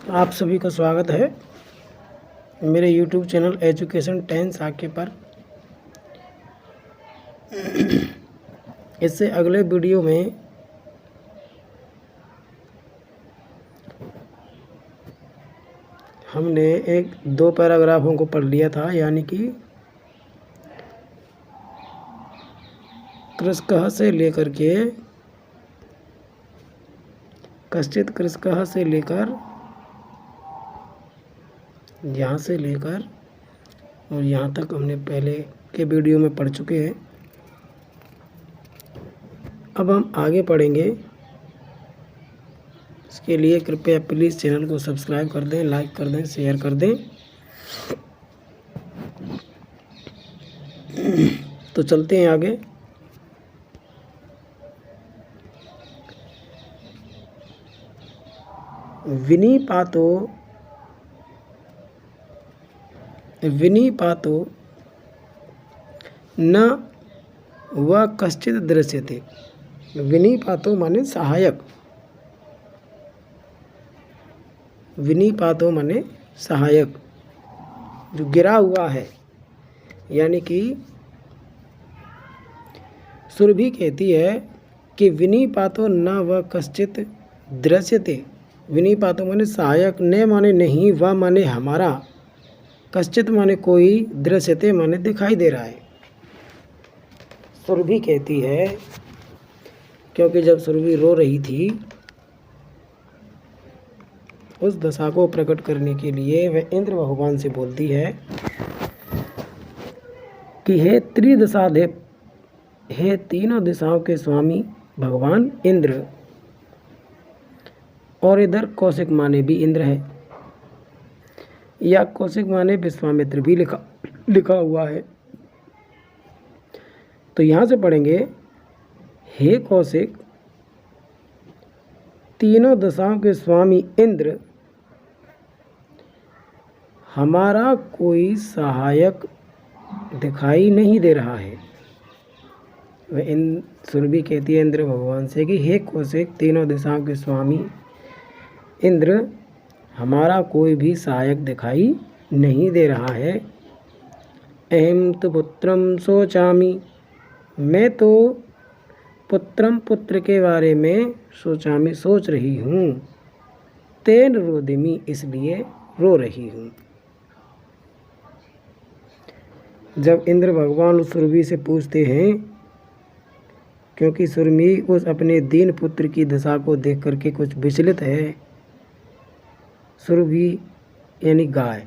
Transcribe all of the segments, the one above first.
आप सभी का स्वागत है मेरे YouTube चैनल एजुकेशन 10 साके पर। इससे अगले वीडियो में हमने एक दो पैराग्राफों को पढ़ लिया था, यानी कि कृषकः से लेकर के कश्चित कृषकः से लेकर यहाँ से लेकर और यहाँ तक हमने पहले के वीडियो में पढ़ चुके हैं। अब हम आगे पढ़ेंगे। इसके लिए कृपया प्लीज़ चैनल को सब्सक्राइब कर दें, लाइक कर दें, शेयर कर दें। तो चलते हैं आगे। विनिपातो न व कश्चित दृश्यते। विनिपातो माने सहायक। विनिपातो माने सहायक, जो गिरा हुआ है। यानी कि सुरभि कहती है कि विनिपातो न व कश्चित दृश्यते। विनिपातो माने सहायक, न माने नहीं, व माने हमारा, कश्चित माने कोई, दृश्यते माने दिखाई दे रहा है। सुरभि कहती है, क्योंकि जब सुरभि रो रही थी उस दशा को प्रकट करने के लिए वह इंद्र भगवान से बोलती है कि हे त्रिदशाधिप, हे तीनों दिशाओं के स्वामी भगवान इंद्र। और इधर कौशिक माने भी इंद्र है, या कौशिक माने विश्वामित्र भी लिखा हुआ है। तो यहाँ से पढ़ेंगे, हे कौशिक, तीनों दशाओं के स्वामी इंद्र, हमारा कोई सहायक दिखाई नहीं दे रहा है। वह सुरभि कहती है इंद्र भगवान से कि हे कौशिक, तीनों दिशाओं के स्वामी इंद्र, हमारा कोई भी सहायक दिखाई नहीं दे रहा है। अहम तो पुत्रम सोचामी, मैं तो पुत्र के बारे में सोचामी सोच रही हूँ। तेन रोदिमी, इसलिए रो रही हूँ। जब इंद्र भगवान उस सुरभि से पूछते हैं, क्योंकि सुरभि उस अपने दीन पुत्र की दशा को देख करके कुछ विचलित है। सुरभि यानी गाय।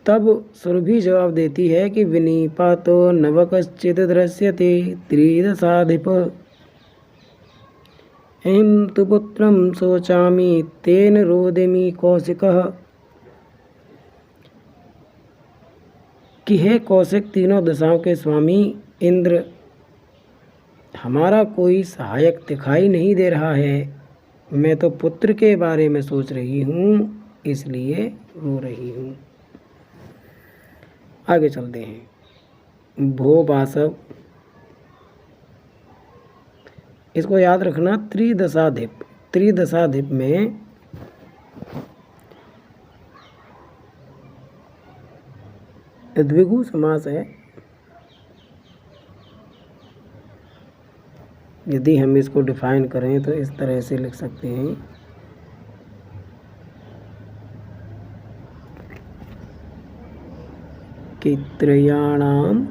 तब सुरभि जवाब देती है कि विनिपातो नव कश्चित् दृश्यते त्रिदशाधिप, अहं तु पुत्रं शोचामि तेन रोदिमि कौशिकः। कि हे कौशिक, तीनों दशाओं के स्वामी इंद्र, हमारा कोई सहायक दिखाई नहीं दे रहा है। मैं तो पुत्र के बारे में सोच रही हूँ, इसलिए रो रही हूँ। आगे चलते हैं। भो वासव, इसको याद रखना। त्रिदशाधिप, त्रिदशाधिप में द्विगु समास है। यदि हम इसको डिफाइन करें तो इस तरह से लिख सकते हैं कि त्रयाणाम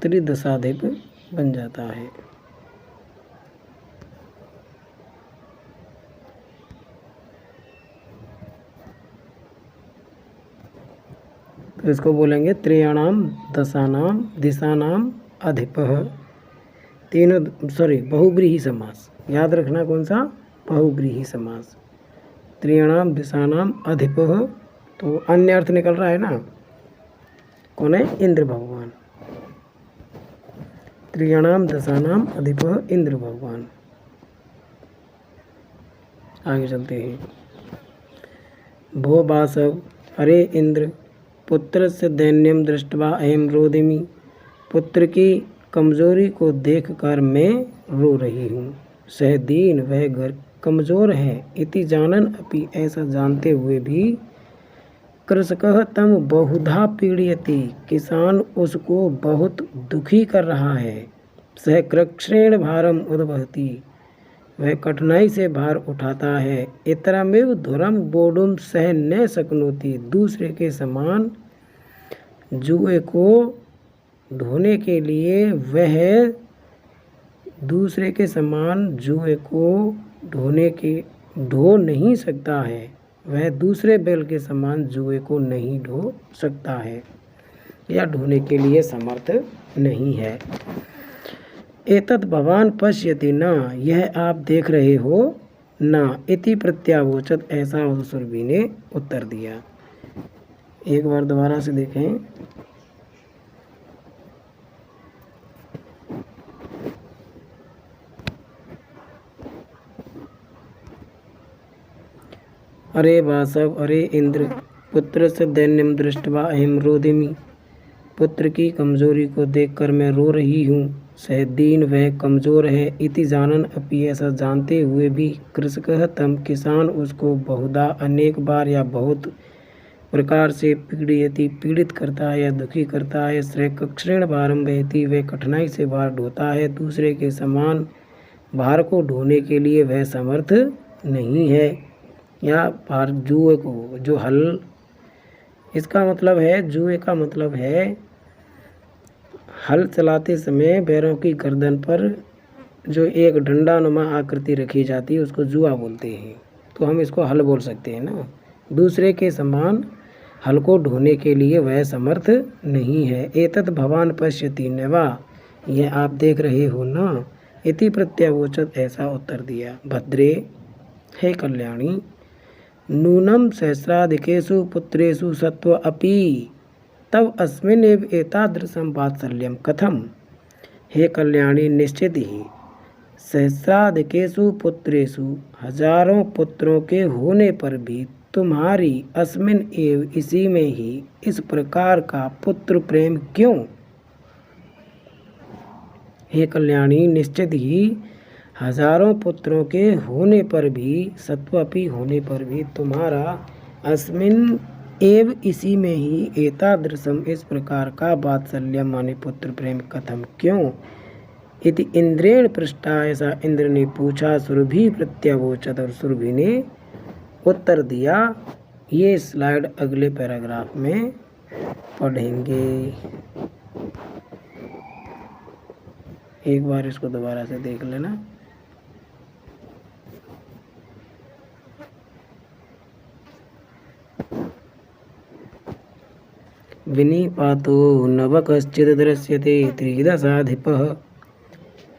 त्रिदशाधिप बन जाता है। तो इसको बोलेंगे त्रयाणाम दशानाम दिशानाम अधिपः। तीनों बहुब्रीहि समास। याद रखना कौन सा? बहुब्रीहि समास। त्रयाणाम दिशानाम अधिपः, तो अन्य अर्थ निकल रहा है ना। कौन है? इंद्र भगवान। त्रयाणाम दशानाम अधिपः इंद्र भगवान। आगे चलते हैं। भो वासव, अरे इंद्र, पुत्रस्य दैन्यं दृष्ट्वा अहं रोदिमि। पुत्र की कमजोरी को देखकर मैं रो रही हूँ। सह दीन, वह घर कमजोर है। इति जानन अपि, ऐसा जानते हुए भी। कृषकः तम बहुधा पीड़यति, किसान उसको बहुत दुखी कर रहा है। सह कृच्छ्रेण भारम उद्वहति, वह कठिनाई से भार उठाता है। इतरमेव धुरम बोडुम सह न शक्नोति, दूसरे के समान जुए को ढोने के लिए वह दूसरे के समान जुए को ढो नहीं सकता है। वह दूसरे बैल के समान जुए को नहीं ढो सकता है या ढोने के लिए समर्थ नहीं है। एतत् भवान पश्यति न, यह आप देख रहे हो न। इति प्रत्यावोचत, ऐसा उस सुरभि ने उत्तर दिया। एक बार दोबारा से देखें। अरे वासव, अरे इंद्र, पुत्रस्य दैन्यम दृष्ट्वा अहम रोदिमि, पुत्र की कमजोरी को देखकर मैं रो रही हूँ। सह दीन, वह कमजोर है। इति जानन अपि, ऐसा जानते हुए भी। कृषकः तम, किसान उसको बहुधा अनेक बार या बहुत प्रकार से पीड़यति, पीड़ित करता है या दुखी करता है। श्रेय कृच्छ्रेण भारम वहति, वह कठिनाई से भार ढोता है। दूसरे के समान भार को ढोने के लिए वह समर्थ नहीं है। या भार जुए को, जो हल, इसका मतलब है, जुए का मतलब है हल चलाते समय बैलों की गर्दन पर जो एक डंडानुमा आकृति रखी जाती है उसको जुआ बोलते हैं। तो हम इसको हल बोल सकते हैं ना। दूसरे के समान हल को ढोने के लिए वह समर्थ नहीं है। एतत् भवान पश्यति नवा, यह आप देख रहे हो ना। इति प्रत्यावोचत, ऐसा उत्तर दिया। भद्रे, हे कल्याणी, नूनम सहस्राधिकेषु पुत्रेषु सत्व अपि तव अस्मिन्नेव एतादृशं वात्सल्यं कथम। हे कल्याणी, निश्चित ही सहस्राधिकेषु पुत्रेषु, हजारों पुत्रों के होने पर भी तुम्हारी अस्मिन एव, इसी में ही, इस प्रकार का पुत्र प्रेम क्यों। हे कल्याणी, निश्चित ही हजारों पुत्रों के होने पर भी, सत्वपि होने पर भी, तुम्हारा अस्मिन एव, इसी में ही, एतादृशम, इस प्रकार का, वात्सल्यम माने पुत्र प्रेम, कथम क्यों। इति इंद्रेण पृष्ठा, ऐसा इंद्र ने पूछा। सुरभि प्रत्यावोचत, और सुरभि ने उत्तर दिया। ये स्लाइड अगले पैराग्राफ में पढ़ेंगे। एक बार इसको दोबारा से देख लेना। विनिपातो नव कश्चित् दृश्यते त्रिदशाधिपः,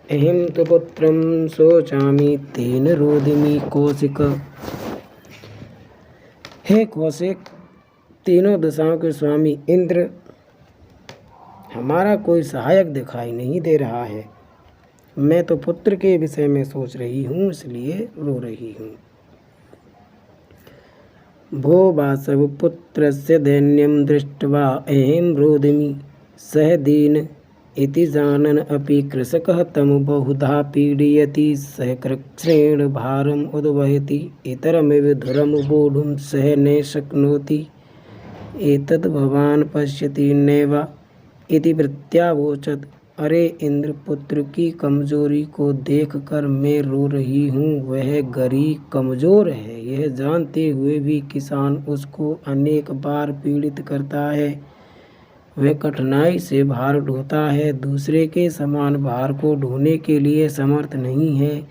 अहं तु पुत्रं शोचामि तेन रोदिमि कौशिक। हे कौशिक, तीनों दशाओं के स्वामी इंद्र, हमारा कोई सहायक दिखाई नहीं दे रहा है। मैं तो पुत्र के विषय में सोच रही हूँ, इसलिए रो रही हूँ। भो वासव, पुत्रस्य दैन्यं दृष्ट्वा अहं रोदिमि। सह दीन, इति जानन् अपि कृषकः तं बहुधा पीडयति। सह कृच्छ्रेण भारम् उद्वहति, इतरमिव धुरं वोढुं सह न शक्नोति। एतत् भवान् पश्यति नैव। इति प्रत्यावोचत्। अरे इंद्र, पुत्र की कमजोरी को देखकर मैं रो रही हूँ। वह गरीब कमजोर है, यह जानते हुए भी किसान उसको अनेक बार पीड़ित करता है। वह कठिनाई से भार ढोता है, दूसरे के समान भार को ढोने के लिए समर्थ नहीं है।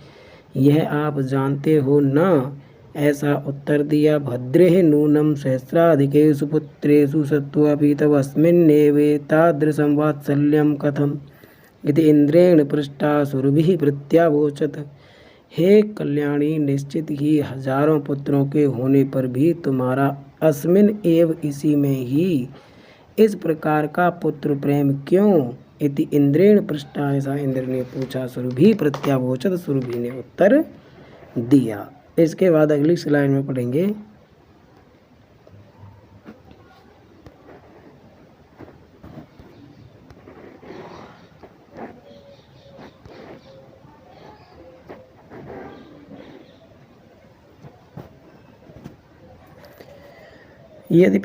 यह आप जानते हो ना। ऐसा उत्तर दिया। भद्रे नूनम सहस्राधिकेषु पुत्रेषु सत्त्वापि तवस्मिन्नेवेतादृशं वात्सल्यं कथम। इति इंद्रेण पृष्ठा सुरभिः प्रत्यावोचत। हे कल्याणी, निश्चित ही हजारों पुत्रों के होने पर भी तुम्हारा अस्मिन एव, इसी में ही, इस प्रकार का पुत्र प्रेम क्यों। इति इंद्रेण पृष्ठा, ऐसा इंद्र ने पूछा। सुरभि प्रत्यावोचत, सुरभि ने उत्तर दिया। इसके बाद अगली स्लाइड में पढ़ेंगे। यदि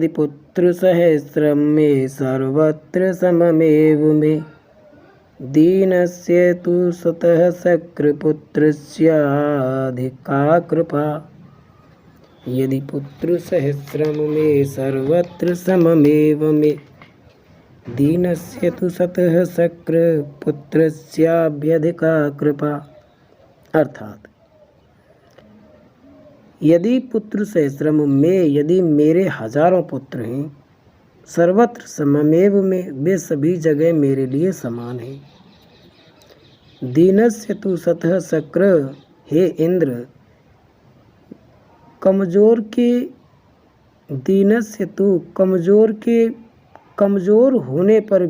पुत्रसहस्रं मे सर्वत्र सममेव मे दीनस्य तु सतः सकृपुत्रस्याधिका कृपा। यदि पुत्रसहस्रं मे सर्वत्र सममेव मे दीनस्य तु सतः सकृपुत्रस्याभ्यधिका कृपा। अर्थात यदि पुत्र सहस्रम में, यदि मेरे हजारों पुत्र हैं, सर्वत्र सममेव में, वे सभी जगह मेरे लिए समान हैं। दीनस्य तु सतः सक्र, हे इंद्र कमजोर के, दीनस्य तु कमजोर होने पर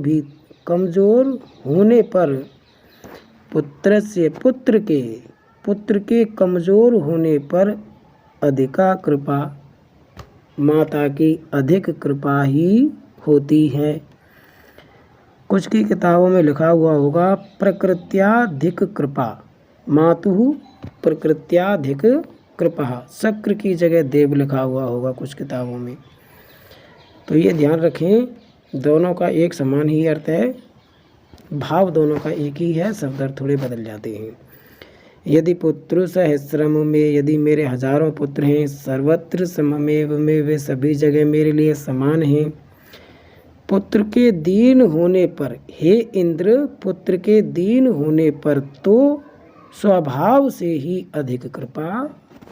पुत्र के कमजोर होने पर अधिका कृपा, माता की अधिक कृपा ही होती है। कुछ की किताबों में लिखा हुआ होगा प्रकृत्याधिक कृपा, मातुः प्रकृत्याधिक कृपा, शक्र की जगह देव लिखा हुआ होगा कुछ किताबों में। तो ये ध्यान रखें, दोनों का एक समान ही अर्थ है, भाव दोनों का एक ही है, शब्द अर्थ थोड़े बदल जाते हैं। यदि पुत्र सहस्रम में, यदि मेरे हजारों पुत्र हैं, सर्वत्र सममेव में, वे सभी जगह मेरे लिए समान हैं। पुत्र के दीन होने पर, हे इंद्र पुत्र के दीन होने पर तो स्वभाव से ही अधिक कृपा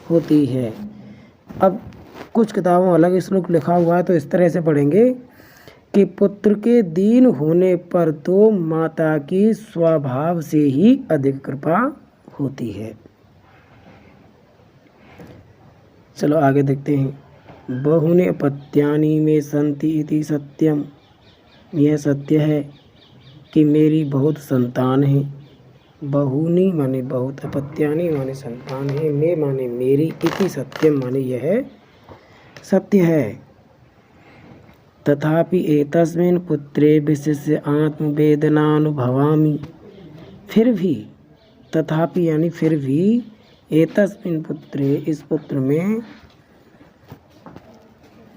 होती है। अब कुछ किताबों में अलग श्लोक लिखा हुआ है, तो इस तरह से पढ़ेंगे कि पुत्र के दीन होने पर तो माता की स्वभाव से ही अधिक कृपा होती है। चलो आगे देखते हैं। बहुनि अपत्यानि में संति इति सत्यम, यह सत्य है कि मेरी बहुत संतान है। बहुनी माने बहुत, अपत्यानि माने संतान है, में माने मेरी, इति सत्यम माने यह सत्य है। तथापि एतस्मिन् पुत्रे विशिष्य आत्मवेदनानुभवामि, फिर भी, तथापि यानी फिर भी, एतस्मिन् पुत्रे इस पुत्र में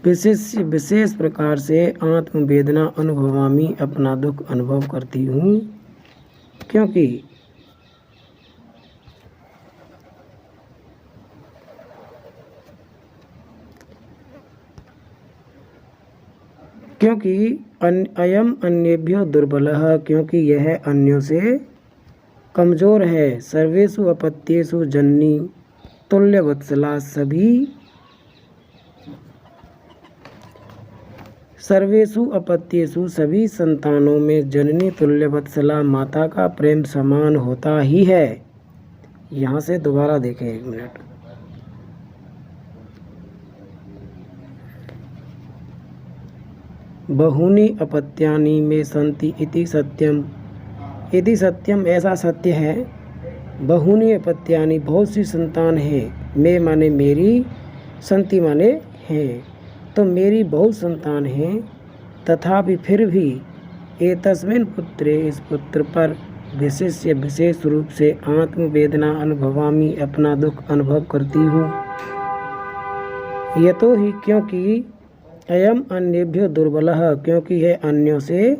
विशेष प्रकार से आत्मवेदना अनुभवामि अपना दुख अनुभव करती हूँ, क्योंकि अयम अन्येभ्यो दुर्बलः, क्योंकि यह अन्यों से कमजोर है। सर्वेषु अपत्येषु जननी तुल्यवत्सला, सर्वेषु अपत्येषु सभी संतानों में जननी तुल्यवत्सला माता का प्रेम समान होता ही है। यहाँ से दोबारा देखें 1 मिनट। बहुनी अपत्यानि में संति इति सत्यम, इति सत्यम ऐसा सत्य है। बहुनी अपत्यानि बहुत सी संतान है, में माने मेरी, संति माने हैं, तो मेरी बहुत संतान हैं। तथापि फिर भी एतस्मिन् पुत्रे इस पुत्र पर विशेष रूप से आत्मवेदना अनुभवामि अपना दुख अनुभव करती हूँ। यतो ही क्योंकि अयम अन्येभ्यो दुर्बलः, क्योंकि यह अन्यों से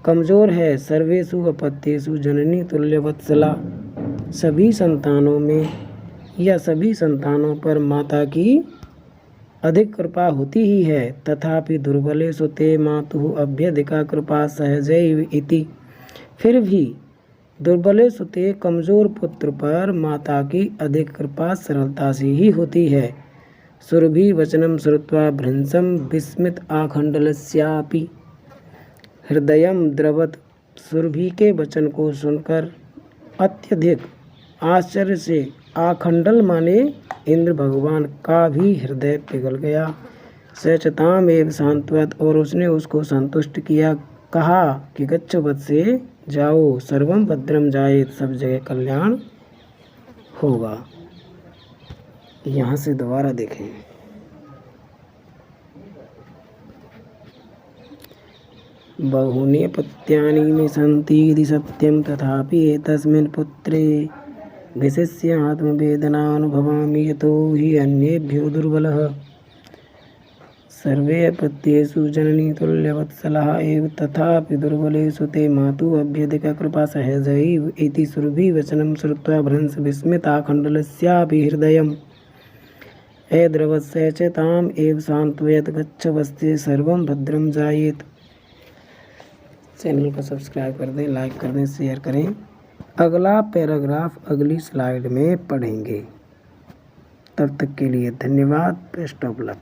कमजोर है। सर्वेषु अपत्येषु जननी तुल्यवत्सला, सभी संतानों में या सभी संतानों पर माता की अधिक कृपा होती ही है। तथापि दुर्बलेषु ते मातुः अभ्यधिका कृपा सहजैव इति, फिर भी दुर्बलेषु ते कमजोर पुत्र पर माता की अधिक कृपा सरलता से ही होती है। सुरभि वचनम श्रुत्वा भृंसम विस्मित आखंडलस्यापि हृदयम द्रवत, सुरभि के वचन को सुनकर अत्यधिक आश्चर्य से आखंडल माने इंद्र भगवान का भी हृदय पिघल गया। सचताम एव शांतवत, और उसने उसको संतुष्ट किया, कहा कि गच्छ वत से जाओ, सर्वम भद्रम जाए, सब जगह कल्याण होगा। यहाँ से दोबारा देखें। बहुनि अपत्यानि में सन्ति इति सत्यं, तथापि एतस्मिन् पुत्रे विशिष्य आत्मवेदना अनुभवामि, यतो हि अन्येभ्यो दुर्बलः। सर्वे पत्येषु जननी तुल्यवत्सलाः एव तथापि दुर्बलेषु ते मातुः अभ्यधिका कृपा सहजैव इति सुरभिवचनं श्रुत्वा भ्रंश विस्मिताखण्डलस्यापि हृदयम् ऐद्रवस्य च ताम् एव सान्त्वयत् गच्छ वस्ते सर्वं भद्रं जायेत। चैनल को सब्सक्राइब कर दें, लाइक कर दें, शेयर करें। अगला पैराग्राफ अगली स्लाइड में पढ़ेंगे। तब तक के लिए धन्यवाद। Best of luck.